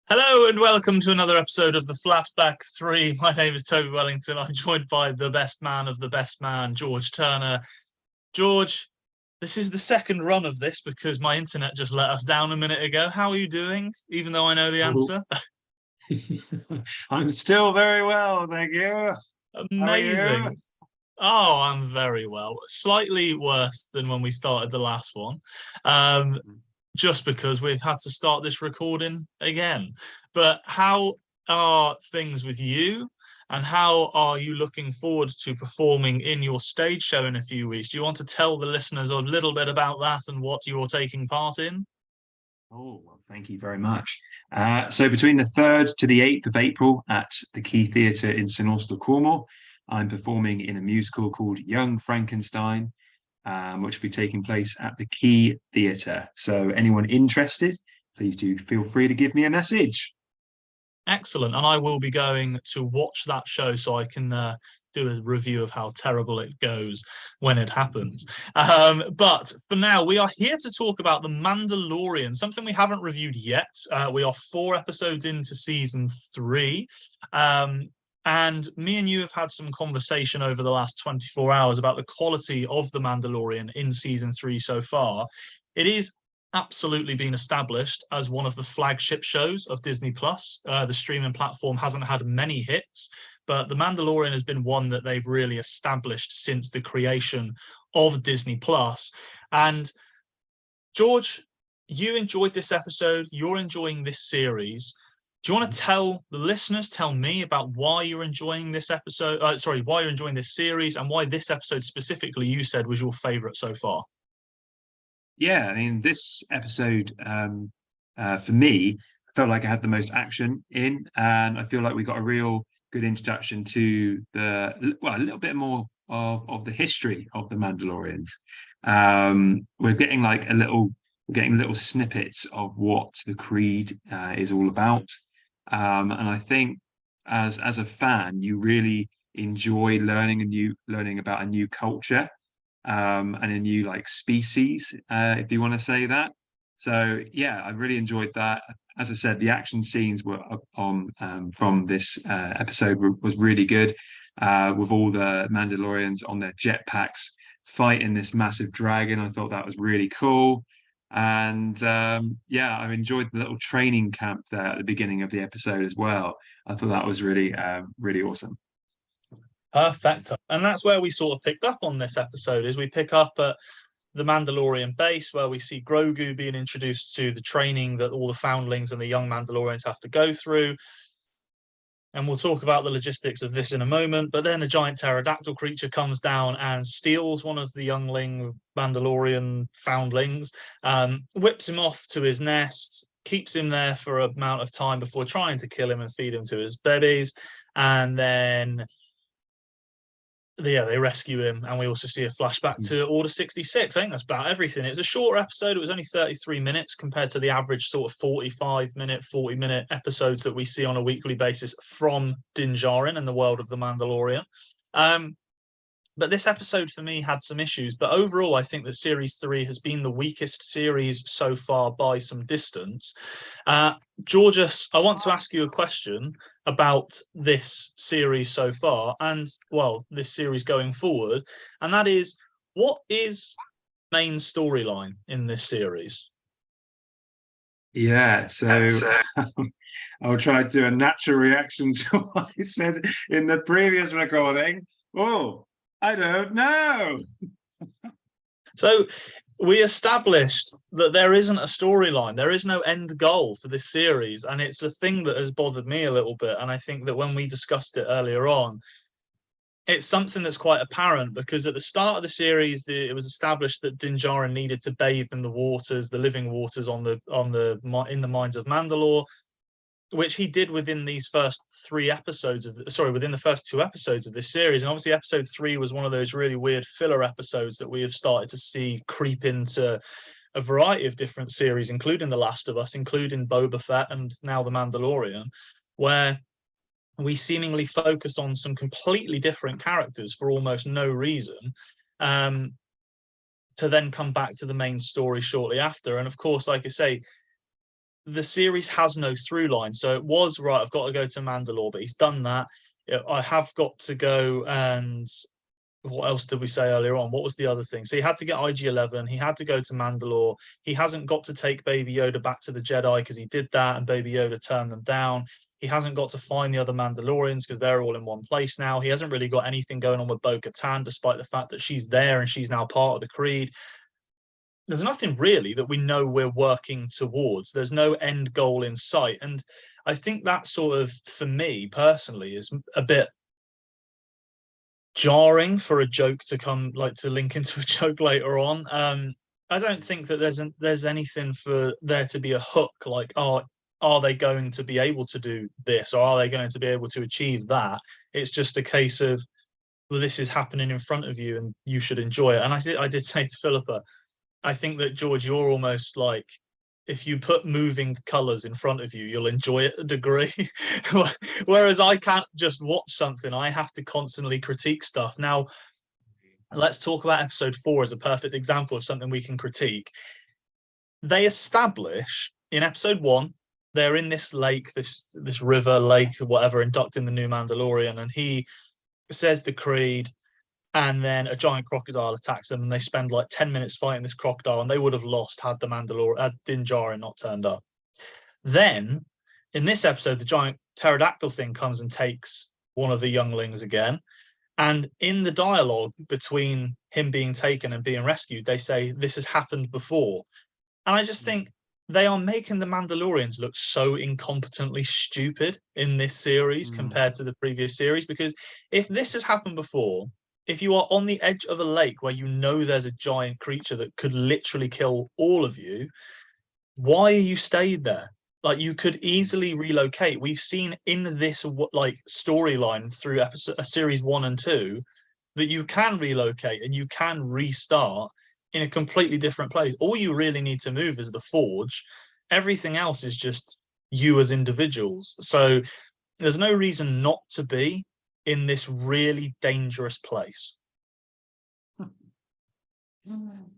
Hello and welcome to another episode of the Flatback 3. My name is Toby Wellington. I'm joined by the best man of the best man, George Turner. George, this is the second run of this because my internet just let us down a minute ago. How are you doing, even though I know the Oh, answer? I'm still very well, thank you. How are you? Amazing. Oh, I'm very well. Slightly worse than when we started the last one. Um, just because we've had to start this recording again. But how are things with you? And how are you looking forward to performing in your stage show in a few weeks? Do you want to tell the listeners a little bit about that and what you're taking part in? Oh, well, thank you very much. So between the 3rd to the 8th of April at the Key Theatre in St Austell, Cornwall, I'm performing in a musical called Young Frankenstein, which will be taking place at the Key Theatre. So anyone interested, please do feel free to give me a message. Excellent. And I will be going to watch that show so I can do a review of how terrible it goes when it happens. But for now, we are here to talk about The Mandalorian, something we haven't reviewed yet. We are 4 episodes into season 3. And me and you have had some conversation over the last 24 hours about the quality of The Mandalorian in season 3 so far. It is absolutely been established as one of the flagship shows of Disney Plus. The streaming platform hasn't had many hits, but The Mandalorian has been one that they've really established since the creation of Disney Plus. And George, you enjoyed this episode. You're enjoying this series. Do you want to tell the listeners, tell me about why you're enjoying this episode? Why you're enjoying this series and why this episode specifically you said was your favorite so far? Yeah, I mean, this episode for me felt like I had the most action in, and I feel like we got a real good introduction to a little bit more of the history of the Mandalorians. We're getting little snippets of what the Creed is all about, and I think as a fan, you really enjoy learning about a new culture and a new like species, if you want to say that. So yeah, I really enjoyed that. As I said, the action scenes were up on from this episode was really good, with all the Mandalorians on their jetpacks fighting this massive dragon. I thought that was really cool. And yeah, I enjoyed the little training camp there at the beginning of the episode as well. I thought that was really awesome. Perfect. And that's where we sort of picked up on this episode is we pick up at the Mandalorian base where we see Grogu being introduced to the training that all the foundlings and the young Mandalorians have to go through. And we'll talk about the logistics of this in a moment. But then a giant pterodactyl creature comes down and steals one of the youngling Mandalorian foundlings, whips him off to his nest, keeps him there for an amount of time before trying to kill him and feed him to his babies. And then they rescue him, and we also see a flashback to Order 66. I think that's about everything. It was a shorter episode. It was only 33 minutes compared to the average sort of 45-minute, 40-minute episodes that we see on a weekly basis from Din Djarin and the world of The Mandalorian. But this episode for me had some issues. But overall, I think that Series 3 has been the weakest series so far by some distance. Georges, I want to ask you a question about this series so far and, well, this series going forward. And that is, what is main storyline in this series? Yeah, so I'll try to do a natural reaction to what I said in the previous recording. Oh, I don't know. So we established that there isn't a storyline. There is no end goal for this series. And it's a thing that has bothered me a little bit. And I think that when we discussed it earlier on, it's something that's quite apparent because at the start of the series, it was established that Din Djarin needed to bathe in the waters, the living waters in the mines of Mandalore, which he did within these first 3 episodes within the first 2 episodes of this series. And obviously episode 3 was one of those really weird filler episodes that we have started to see creep into a variety of different series, including The Last of Us, including Boba Fett, and now The Mandalorian, where we seemingly focused on some completely different characters for almost no reason, to then come back to the main story shortly after. And of course, like I say, the series has no through line. So it was right. I've got to go to Mandalore, but he's done that. I have got to go and what else did we say earlier on? What was the other thing? So he had to get IG-11. He had to go to Mandalore. He hasn't got to take Baby Yoda back to the Jedi because he did that and Baby Yoda turned them down. He hasn't got to find the other Mandalorians because they're all in one place now. He hasn't really got anything going on with Bo-Katan, despite the fact that she's there and she's now part of the Creed. There's nothing really that we know we're working towards. There's no end goal in sight. And I think that sort of, for me personally, is a bit jarring for a joke to come, like, to link into a joke later on. I don't think that there's anything for there to be a hook, like, oh, are they going to be able to do this, or are they going to be able to achieve that? It's just a case of, well, this is happening in front of you and you should enjoy it. And I did say to Philippa, I think that, George, you're almost like, if you put moving colors in front of you, you'll enjoy it a degree. Whereas I can't just watch something, I have to constantly critique stuff. Now, let's talk about episode 4 as a perfect example of something we can critique. They establish in episode 1, they're in this lake, this river, lake, whatever, inducting the new Mandalorian, and he says the creed, and then a giant crocodile attacks them, and they spend like 10 minutes fighting this crocodile, and they would have lost had Din Djarin not turned up. Then, in this episode, the giant pterodactyl thing comes and takes one of the younglings again, and in the dialogue between him being taken and being rescued, they say, this has happened before. And I just think they are making the Mandalorians look so incompetently stupid in this series compared to the previous series, because if this has happened before, if you are on the edge of a lake where you know there's a giant creature that could literally kill all of you, why are you stayed there? Like, you could easily relocate. We've seen in this like storyline through series 1 and 2 that you can relocate and you can restart in a completely different place. All you really need to move is the forge. Everything else is just you as individuals. So there's no reason not to be in this really dangerous place.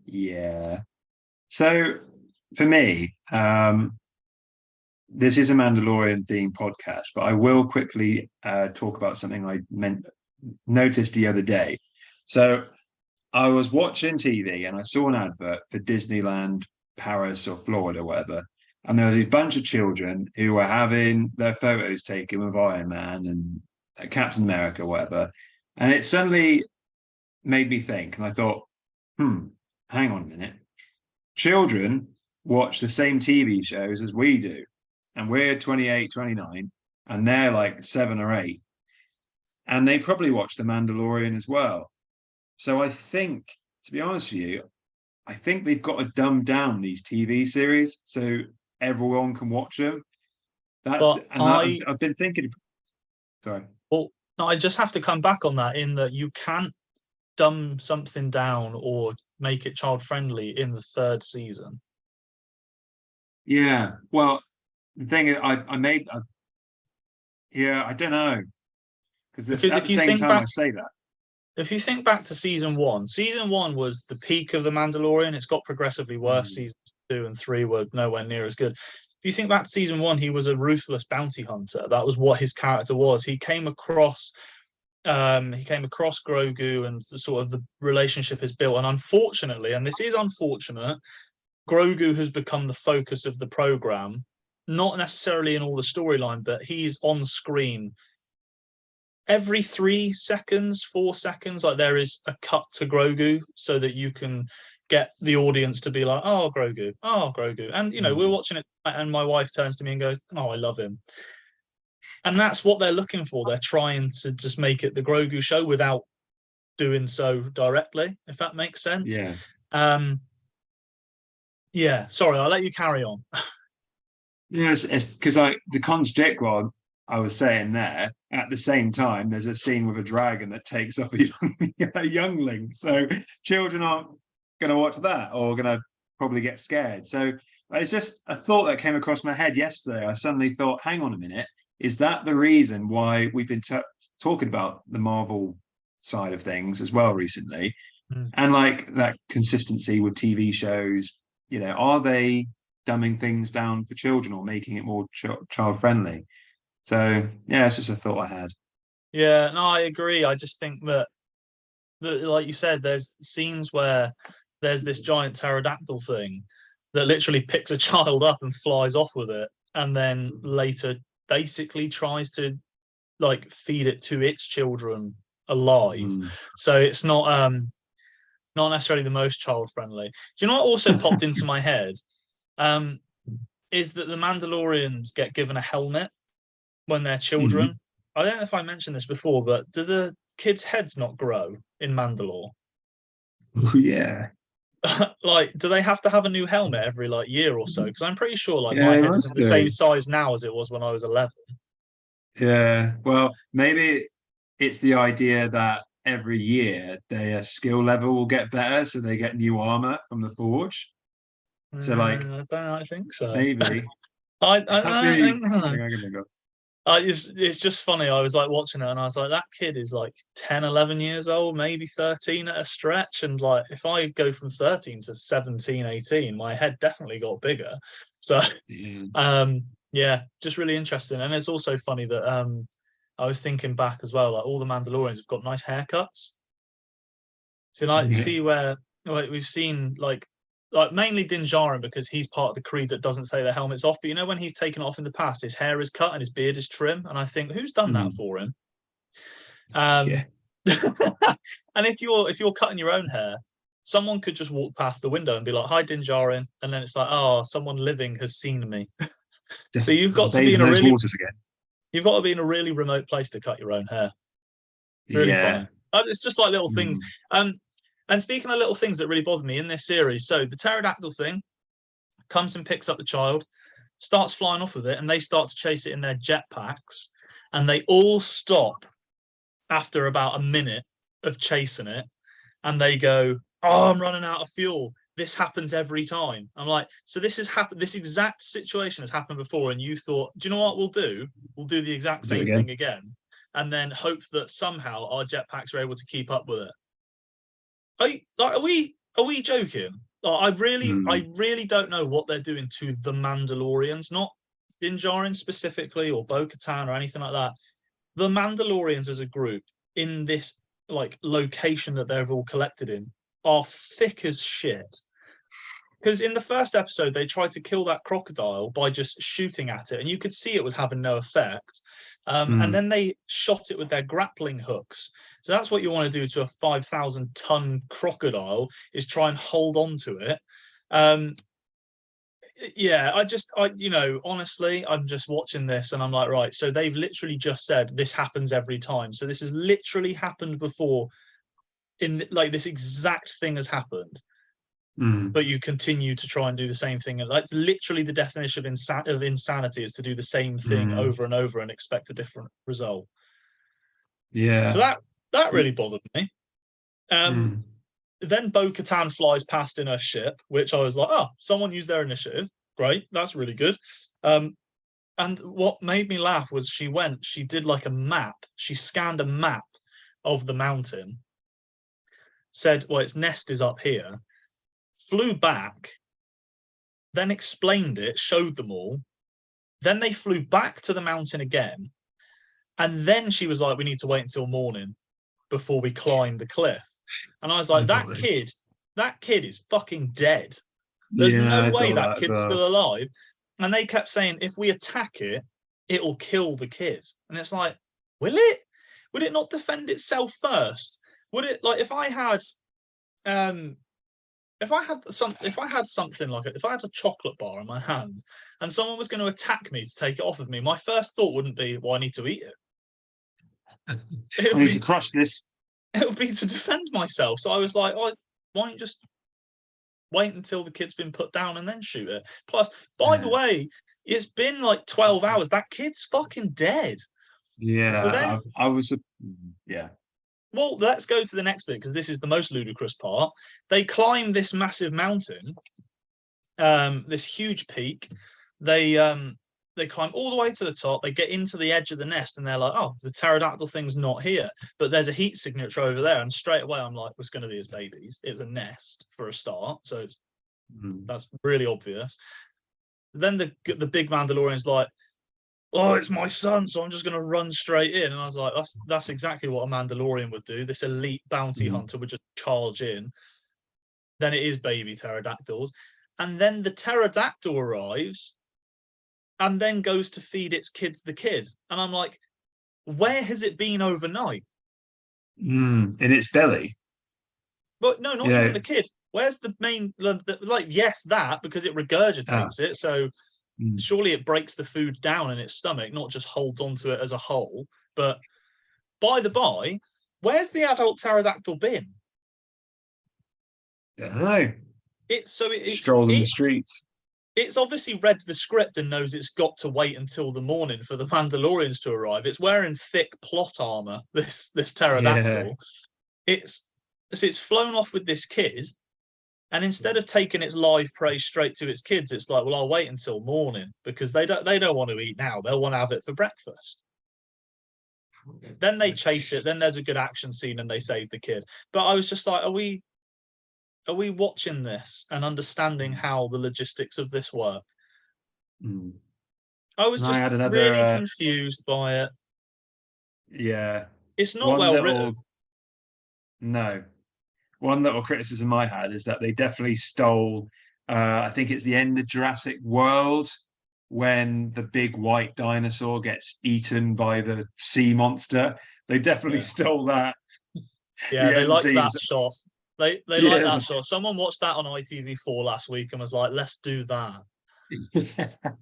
Yeah. So for me, this is a Mandalorian themed podcast, but I will quickly talk about something I noticed the other day. So I was watching TV and I saw an advert for Disneyland Paris or Florida, whatever. And there was a bunch of children who were having their photos taken with Iron Man and Captain America, whatever. And it suddenly made me think, and I thought, hang on a minute. Children watch the same TV shows as we do. And we're 28, 29, and they're like 7 or 8. And they probably watch The Mandalorian as well. So I think, to be honest with you, I think they've got to dumb down these TV series so everyone can watch them. I've been thinking. Sorry. Well, no, I just have to come back on that, in that you can't dumb something down or make it child friendly in the 3rd season. Yeah. Well, the thing is, I don't know, because at the same time I say that. If you think back to season 1 was the peak of The Mandalorian. It's got progressively worse. Seasons 2 and 3 were nowhere near as good. If you think back to season 1, he was a ruthless bounty hunter. That was what his character was. He came across Grogu, and the sort of the relationship is built. And unfortunately, and this is unfortunate, Grogu has become the focus of the program, not necessarily in all the storyline, but he's on screen every 3 seconds, 4 seconds. Like, there is a cut to Grogu so that you can get the audience to be like, oh, Grogu, oh, Grogu. And, we're watching it, and my wife turns to me and goes, oh, I love him. And that's what they're looking for. They're trying to just make it the Grogu show without doing so directly, if that makes sense. Yeah. Yeah, sorry, I'll let you carry on. Yes, it's because the contradict what I was saying there. At the same time, there's a scene with a dragon that takes off a youngling. So children aren't going to watch that, or going to probably get scared. So it's just a thought that came across my head yesterday. I suddenly thought, hang on a minute, is that the reason why we've been talking about the Marvel side of things as well recently? And like that consistency with TV shows, are they dumbing things down for children or making it more child friendly. So yeah, it's just a thought I had. Yeah, no, I agree. I just think that like you said, there's scenes where there's this giant pterodactyl thing that literally picks a child up and flies off with it, and then later basically tries to like feed it to its children alive. So it's not necessarily the most child friendly. Do you know what also popped into my head? Is that the Mandalorians get given a helmet when they're children. I don't know if I mentioned this before, but do the kids' heads not grow in Mandalore? Yeah. Like, do they have to have a new helmet every like year or so? Because I'm pretty sure like Yeah, my they head isn't must the do. same size now as it was when I was 11. Yeah. Well, maybe it's the idea that every year their skill level will get better, so they get new armor from the forge. So like I don't think so. maybe that's the I only don't know. thing I can think of. It's just funny. I was like watching it and I was like, that kid is like 10, 11 years old, maybe 13 at a stretch. And like, if I go from 13 to 17, 18, my head definitely got bigger. So, Yeah. yeah, just really interesting. And it's also funny that I was thinking back as well, like all the Mandalorians have got nice haircuts. So like, Yeah. see where like we've seen like mainly Din Djarin because he's part of the creed that doesn't take their helmets off. But you know when he's taken off in the past, his hair is cut and his beard is trim, and I think who's done that Mm. for him? Yeah. Um, and if you're cutting your own hair, someone could just walk past the window and be like, "Hi, Din Djarin," and then it's like, "Oh, someone living has seen me." So you've got to be Bathe in in a those really waters again. you've got to be in a really remote place to cut your own hair. Really Yeah. funny. It's just like little things. Mm. Um, and speaking of little things that really bother me in this series, so the pterodactyl thing comes and picks up the child, starts flying off with it, and they start to chase it in their jetpacks, and they all stop after about a minute of chasing it, and they go, "Oh, I'm running out of fuel. This happens every time." I'm like, so this has happened. This exact situation has happened before, and you thought, do you know what we'll do? We'll do the exact Do it same again. thing again, and then hope that somehow our jetpacks are able to keep up with it. Are we joking? Like, I Mm. really don't know what they're doing to the Mandalorians, not Din Djarin specifically or Bo-Katan or anything like that. The Mandalorians as a group in this like location that they're all collected in are thick as shit. Because in the first episode, they tried to kill that crocodile by just shooting at it, and you could see it was having no effect. And Mm. then they shot it with their grappling hooks. So that's what you want to do to a 5,000-ton crocodile is try and hold on to it. Um, yeah, honestly, I'm just watching this and I'm like, right, so they've literally just said this happens every time. So this has literally happened before in like this exact thing has happened, Mm. but you continue to try and do the same thing. And that's literally the definition of insanity is to do the same thing Mm. over and over and expect a different result. So Yeah. that really bothered me. Um, Mm. then Bo-Katan flies past in her ship, which I was like, oh, someone used their initiative. Great, that's really good. And what made me laugh was she did like a map. She scanned a map of the mountain, said, well, its nest is up here, flew back, then explained it, showed them all. Then they flew back to the mountain again. And then she was like, we need to wait until morning before we climb the cliff. And I was I like, thought this. that kid is fucking dead. There's Yeah, no I way thought that that as kid's well. still alive. And they kept saying, if we attack it, it'll kill the kid. And it's like, will it? Would it not defend itself first? Would it like um if I had something like if I had a chocolate bar in my hand and someone was going to attack me to take it off of me, my first thought wouldn't be, well, I need to eat it. It I would need to be crush this. it would be to defend myself. So I was like, oh, why don't you just wait until the kid's been put down and then shoot it? Plus, by the Yeah. way, it's been like 12 hours. That kid's fucking dead. So Yeah, then, I was. Yeah. well, let's go to the next bit because this is the most ludicrous part. They climb this massive mountain, this huge peak. They climb all the way to the top. They get into the edge of the nest, and they're like, "Oh, the pterodactyl thing's not here, but there's a heat signature over there." And straight away, I'm like, "It's going to be his babies. It's a nest for a start, so Mm. that's really obvious." then the big Mandalorian's like, oh, it's my son, so I'm just going to run straight in. And I was like, that's exactly what a Mandalorian would do. This elite bounty hunter would just charge in. Then it is baby pterodactyls. And then the pterodactyl arrives and then goes to feed its kids the kid. And I'm like, where has it been overnight? In its belly. But no, not even Yeah. the kid. Where's the main, like, yes, that, because it regurgitates it. So surely it breaks the food down in its stomach, not just holds onto it as a whole. But by the by, where's the adult pterodactyl been? I don't know. It's Strolling the streets. It's obviously read the script and knows it's got to wait until the morning for the Mandalorians to arrive. It's wearing thick plot armor. This pterodactyl. Yeah. It's flown off with this kid, and instead of taking its live prey straight to its kids, it's like, well, I'll wait until morning because they don't want to eat now. They'll want to have it for breakfast. Then they chase it. Then there's a good action scene and they save the kid. But I was just like, are we watching this and understanding how the logistics of this work? I was just really confused by it. Yeah. It's not well written. No. One little criticism I had is that they definitely stole, I think it's the end of Jurassic World when the big white dinosaur gets eaten by the sea monster. They definitely stole that. Yeah, they like that shot. They like that shot. Someone watched that on ITV4 last week and was like, let's do that.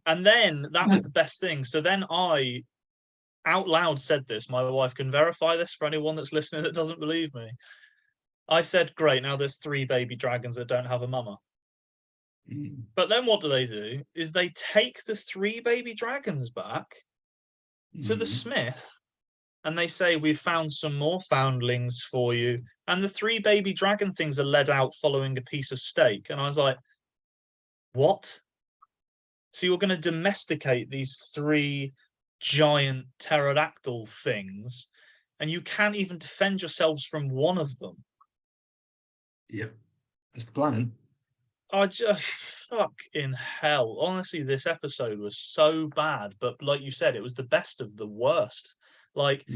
And then that was the best thing. So then I out loud said this. My wife can verify this for anyone that's listening that doesn't believe me. I said, great, now there's 3 baby dragons that don't have a mama. But then what do? Is they take the 3 baby dragons back to the smith and they say, we've found some more foundlings for you. And the 3 baby dragon things are led out following a piece of steak. And I was like, what? So you're going to domesticate these 3 giant pterodactyl things and you can't even defend yourselves from one of them? Yep, that's the plan. I just fucking hell. Honestly, this episode was so bad, but like you said, it was the best of the worst. Like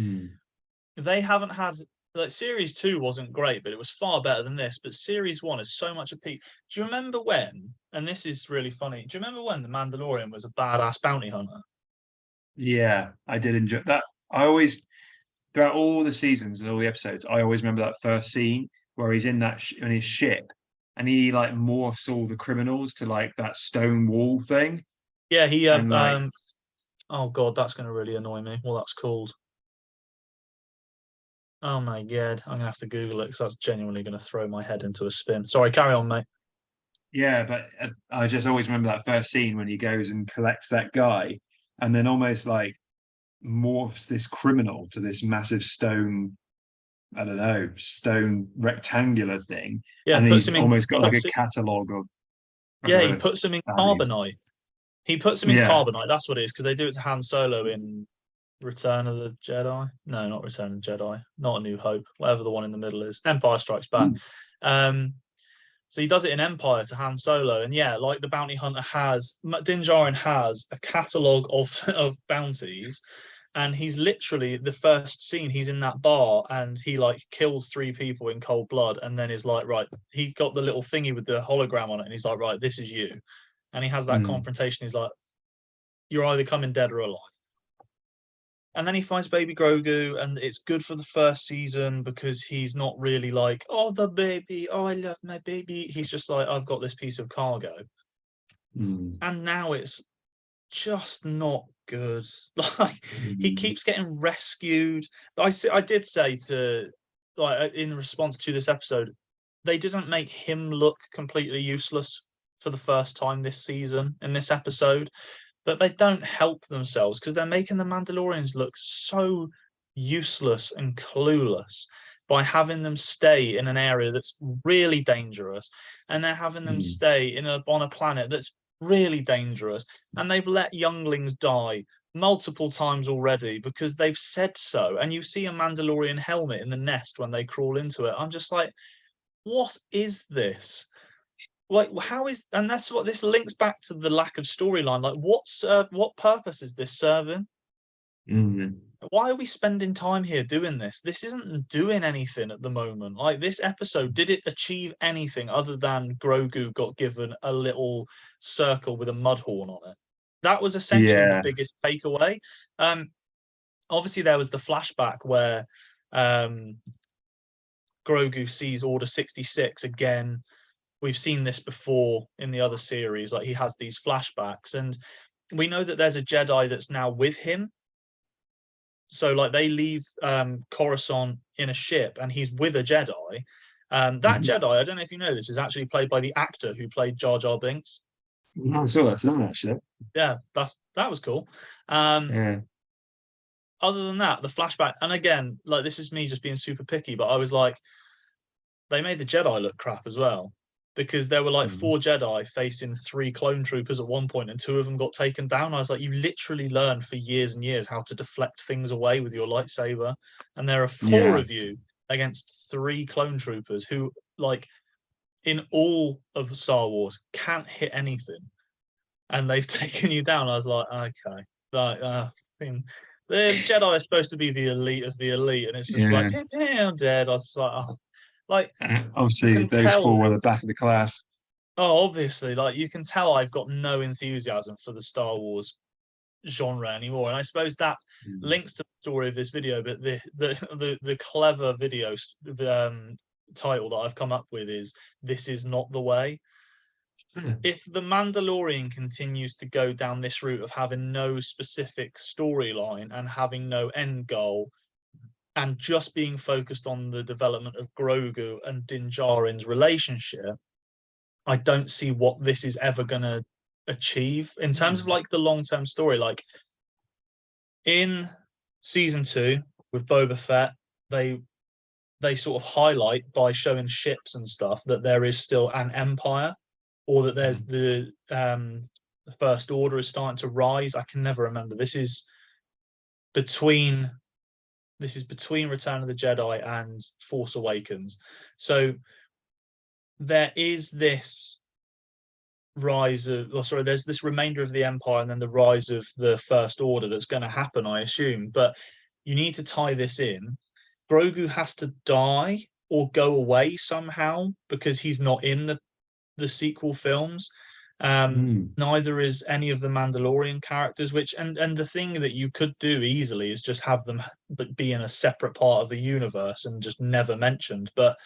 they haven't had, like, series 2 wasn't great, but it was far better than this. But series 1 is so much a peak. Do you remember when? And this is really funny. Do you remember when the Mandalorian was a badass bounty hunter? Yeah, I did enjoy that. I always, throughout all the seasons and all the episodes, I always remember that first scene where he's in that in his ship and he like morphs all the criminals to like that stone wall thing. Yeah, he oh god, that's going to really annoy me. Well, that's called. Oh my god, I'm gonna have to Google it because that's genuinely going to throw my head into a spin. Sorry, carry on, mate. Yeah, but I just always remember that first scene when he goes and collects that guy, and then almost like morphs this criminal to this massive stone, I don't know, stone rectangular thing. Yeah, and he's almost got like a catalogue of. Yeah, he puts him in carbonite. He puts him in carbonite. That's what it is, because they do it to Han Solo in Return of the Jedi. No, not Return of the Jedi. Not A New Hope. Whatever the one in the middle is. Empire Strikes Back. So he does it in Empire to Han Solo, and yeah, like the bounty hunter has, Din Djarin has a catalogue of bounties, and he's literally, the first scene, he's in that bar and he like kills 3 people in cold blood, and then is like, right, he got the little thingy with the hologram on it, and he's like, right, this is you, and he has that confrontation. He's like, you're either coming dead or alive. And then he finds Baby Grogu, and it's good for the first season because he's not really like, oh, the baby, oh, I love my baby. He's just like, I've got this piece of cargo. And now it's just not good. Like he keeps getting rescued. I did say to, like, in response to this episode, they didn't make him look completely useless for the first time this season in this episode. But they don't help themselves because they're making the Mandalorians look so useless and clueless by having them stay in an area that's really dangerous, and they're having them stay on a planet that's really dangerous, and they've let younglings die multiple times already because they've said so. And you see a Mandalorian helmet in the nest when they crawl into it. I'm just like, what is this? like, how is, and that's what this links back to, the lack of storyline. Like, what purpose is this serving? Mm. Why are we spending time here doing this? This isn't doing anything at the moment. Like, this episode, did it achieve anything other than Grogu got given a little circle with a mud horn on it? That was essentially the Yeah. biggest takeaway. Obviously there was the flashback where Grogu sees Order 66 again. We've seen this before in the other series. Like, he has these flashbacks, and we know that there's a Jedi that's now with him. So, like, they leave Coruscant in a ship, and he's with a Jedi. That Mhm. Jedi, I don't know if you know this, is actually played by the actor who played Jar Jar Binks. I saw that today, actually. Yeah, that was cool. Um, Yeah. Other than that, the flashback, and again, like, this is me just being super picky, but I was like, they made the Jedi look crap as well, because there were like Mhm. 4 Jedi facing 3 clone troopers at one point, and 2 of them got taken down. I was like, you literally learn for years and years how to deflect things away with your lightsaber, and there are 4 Yeah. of you against 3 clone troopers who, like, in all of Star Wars, can't hit anything, and they've taken you down. I was like, okay, like, the Jedi are supposed to be the elite of the elite, and it's just like, Yeah. I'm dead. I was just like, oh. Like, you Obviously, can those tell. four were the back of the class. Oh, obviously, like, you can tell I've got no enthusiasm for the Star Wars genre anymore, and I suppose that Mm. links to the story of this video. But the clever video title that I've come up with is "This is not the way." Yeah. If the Mandalorian continues to go down this route of having no specific storyline and having no end goal, and just being focused on the development of Grogu and Din Djarin's relationship, I don't see what this is ever going to achieve in terms of, Mm. like, the long-term story. Like, in season 2 with Boba Fett, they sort of highlight by showing ships and stuff that there is still an empire, or that there's the First Order is starting to rise. I can never remember. Between this is between Return of the Jedi and Force Awakens. So there is this rise of, or sorry, there's this remainder of the empire, and then the rise of the First Order that's going to happen, I assume. But you need to tie this in. Grogu has to die or go away somehow, because he's not in the sequel films. Mm. Neither is any of the Mandalorian characters. Which, and the thing that you could do easily is just have them but be in a separate part of the universe and just never mentioned. But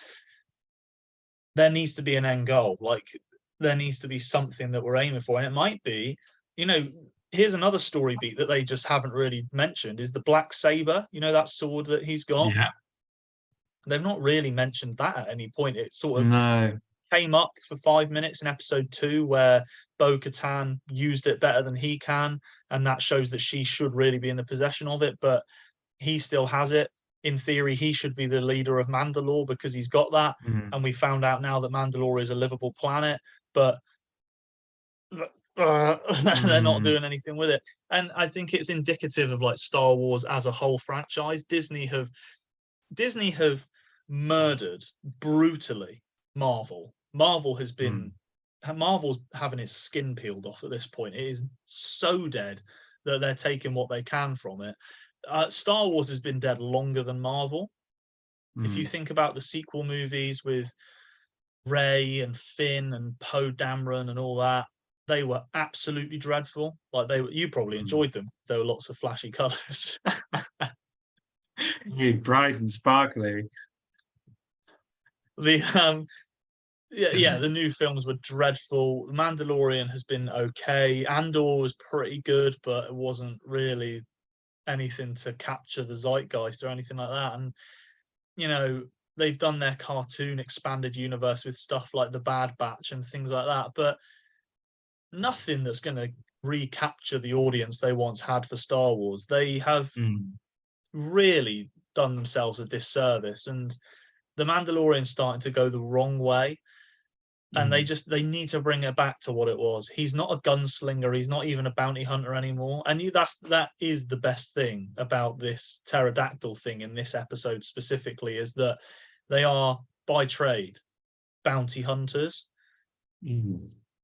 there needs to be an end goal. Like, there needs to be something that we're aiming for, and it might be, you know, here's another story beat that they just haven't really mentioned, is the black saber. You know, that sword that he's got. Yeah. They've not really mentioned that at any point. It sort of No. came up for 5 minutes in episode 2, where Bo-Katan used it better than he can, and that shows that she should really be in the possession of it, but he still has it. In theory, he should be the leader of Mandalore because he's got that. Mm. And we found out now that Mandalore is a livable planet, but they're not Mm. doing anything with it. And I think it's indicative of, like, Star Wars as a whole franchise. Disney have murdered brutally Marvel. Mm. Marvel's having its skin peeled off at this point. It is so dead that they're taking what they can from it. Star Wars has been dead longer than Marvel. If you Mm. think about the sequel movies with Rey and Finn and Poe Dameron and all that, they were absolutely dreadful. Like, you probably Mm. enjoyed them. There were lots of flashy colors. Really bright and sparkly. the yeah, the new films were dreadful. The Mandalorian has been okay. Andor was pretty good, but it wasn't really anything to capture the zeitgeist or anything like that. And, you know, they've done their cartoon expanded universe with stuff like the Bad Batch and things like that, but nothing that's going to recapture the audience they once had for Star Wars. They have Mm. really done themselves a disservice, and the Mandalorian's starting to go the wrong way. And Mm. they need to bring it back to what it was. He's not a gunslinger. He's not even a bounty hunter anymore. And that is the best thing about this pterodactyl thing in this episode specifically, is that they are by trade bounty hunters.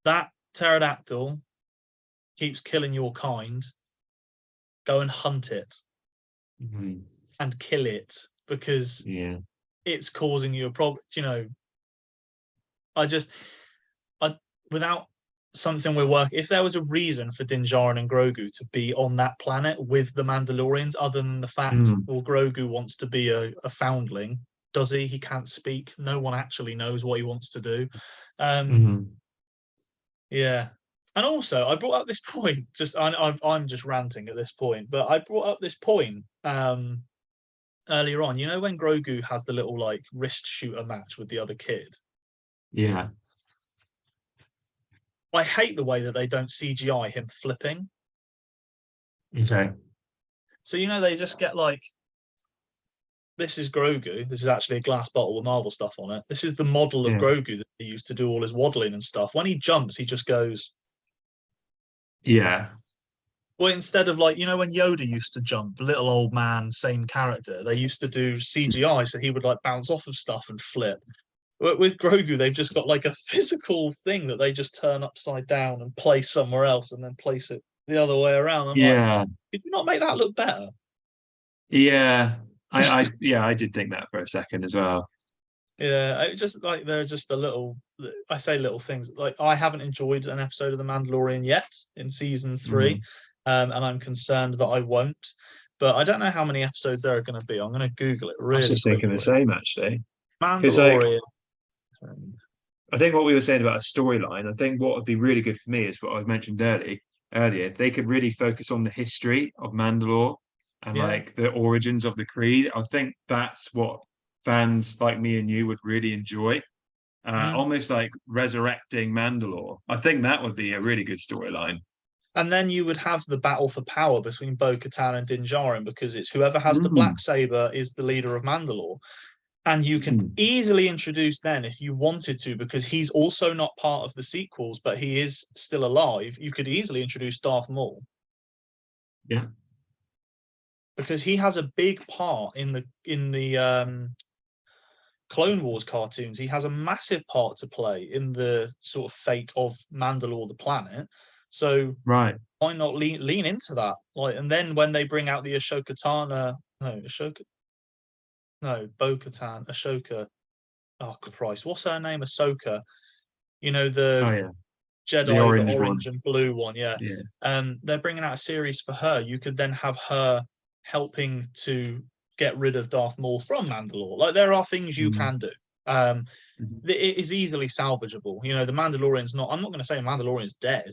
That pterodactyl keeps killing your kind. Go and hunt it and kill it, because Yeah. it's causing you a problem. I just, I without something we're working. If there was a reason for Din Djarin and Grogu to be on that planet with the Mandalorians, other than the fact, well, Grogu wants to be a foundling, does he? He can't speak. No one actually knows what he wants to do. Yeah. And also, I brought up this point. I'm just ranting at this point, but I brought up this point earlier on. When Grogu has the little like wrist shooter match with the other kid. Yeah. I hate the way that they don't CGI him flipping. Okay. So they just get like, this is Grogu. This is actually a glass bottle with Marvel stuff on it. This is the model of Grogu that he used to do all his waddling and stuff. When he jumps, he just goes. Yeah. Well, instead of like, when Yoda used to jump, little old man, same character, they used to do CGI, so he would like bounce off of stuff and flip. But with Grogu, they've just got like a physical thing that they just turn upside down and place somewhere else and then place it the other way around. I'm like, did you not make that look better? Yeah. I did think that for a second as well. Yeah, I just like they're just a little. I say little things. Like, I haven't enjoyed an episode of The Mandalorian yet in season 3, and I'm concerned that I won't. But I don't know how many episodes there are going to be. I'm going to Google it I was really just thinking the quickly. same, actually. Because Mandalorian. I think what we were saying about a storyline, I think what would be really good for me is what I mentioned earlier. If they could really focus on the history of Mandalore and Yeah. like the origins of the Creed, I think that's what fans like me and you would really enjoy. Almost like resurrecting Mandalore. I think that would be a really good storyline. And then you would have the battle for power between Bo-Katan and Din Djarin, because it's whoever has the black saber is the leader of Mandalore. And you can easily introduce then, if you wanted to, because he's also not part of the sequels, but he is still alive. You could easily introduce Darth Maul. Yeah. Because he has a big part in the Clone Wars cartoons. He has a massive part to play in the sort of fate of Mandalore, the planet. So right, why not lean into that? Like, and then when they bring out the Bo-Katan, Ashoka. Oh Christ, what's her name? Ahsoka. The Jedi, the orange orange one. and blue one. Yeah. They're bringing out a series for her. You could then have her helping to get rid of Darth Maul from Mandalore. Like, there are things you can do. It is easily salvageable. The Mandalorian's not. I'm not going to say Mandalorian's dead.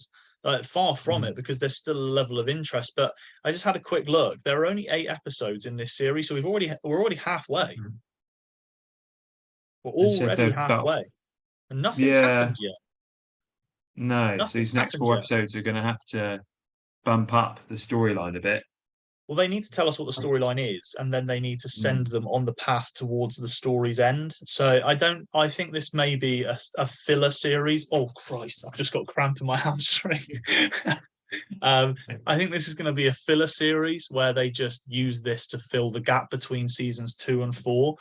Far from it, because there's still a level of interest. But I just had a quick look. There are only 8 episodes in this series, so we're already halfway. We're already halfway, and nothing's happened yet. No, so these next 4 episodes are going to have to bump up the storyline a bit. Well, they need to tell us what the storyline is, and then they need to send them on the path towards the story's end. So I think this may be a filler series. Oh Christ, I've just got cramp in my hamstring. I think this is going to be a filler series where they just use this to fill the gap between seasons 2 and 4.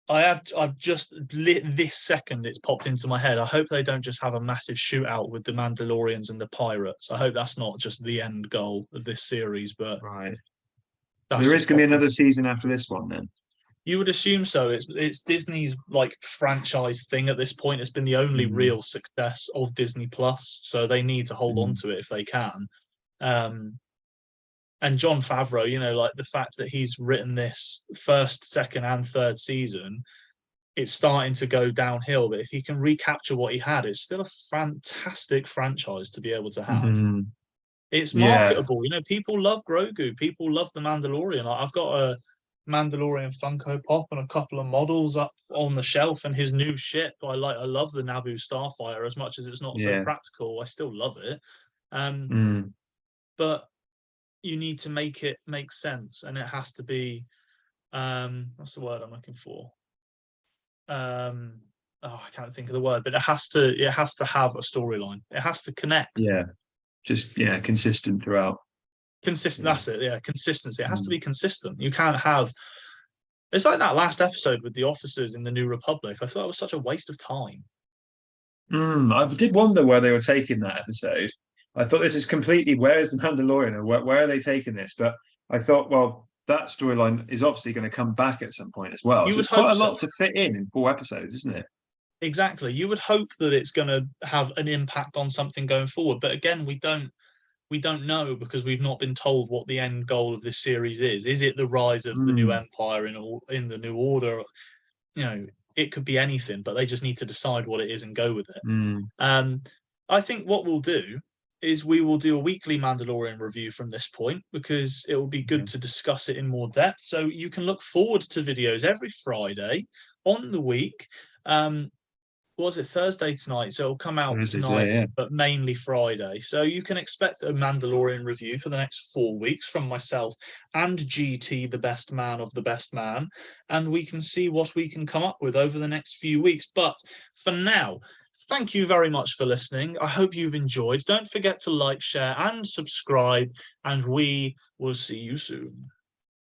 I've just this second it's popped into my head. I hope they don't just have a massive shootout with the Mandalorians and the pirates. I hope that's not just the end goal of this series. But right, so there is going to be another season after this one, then. You would assume so. It's Disney's like franchise thing at this point. It's been the only real success of Disney Plus, so they need to hold on to it if they can. And Jon Favreau, like the fact that he's written this first, second, and third season, it's starting to go downhill. But if he can recapture what he had, it's still a fantastic franchise to be able to have. It's marketable. People love Grogu. People love The Mandalorian. I've got a Mandalorian Funko Pop and a couple of models up on the shelf, and his new ship. I love the Naboo Starfighter as much as it's not so practical. I still love it. But you need to make it make sense, and it has to be what's the word I'm looking for? I can't think of the word, but it has to have a storyline. It has to connect. Consistent throughout. That's it. Consistency. It has to be consistent. You can't have It's like that last episode with the officers in the New Republic. I thought it was such a waste of time. I did wonder where they were taking that episode. I thought this is completely, where is the Mandalorian, or where are they taking this? But I thought, well, that storyline is obviously going to come back at some point as well. You So would it's quite hope a so. lot to fit in 4 episodes, isn't it? Exactly. You would hope that it's going to have an impact on something going forward, but again, we don't know because we've not been told what the end goal of this series is. Is it the rise of the new Mm, empire in the new order? You know, it could be anything, but they just need to decide what it is and go with it. mm, Um, I think what we'll do is we will do a weekly Mandalorian review from this point because it will be good okay. to discuss it in more depth. So you can look forward to videos every Friday on the week. What was it, Thursday tonight? So it'll come out Thursdays, yeah, tonight, yeah. but mainly Friday. So you can expect a Mandalorian review for the next 4 weeks from myself and GT, the best man of the best man. And we can see what we can come up with over the next few weeks. But for now, thank you very much for listening. I hope you've enjoyed. Don't forget to like, share, and subscribe. And we will see you soon.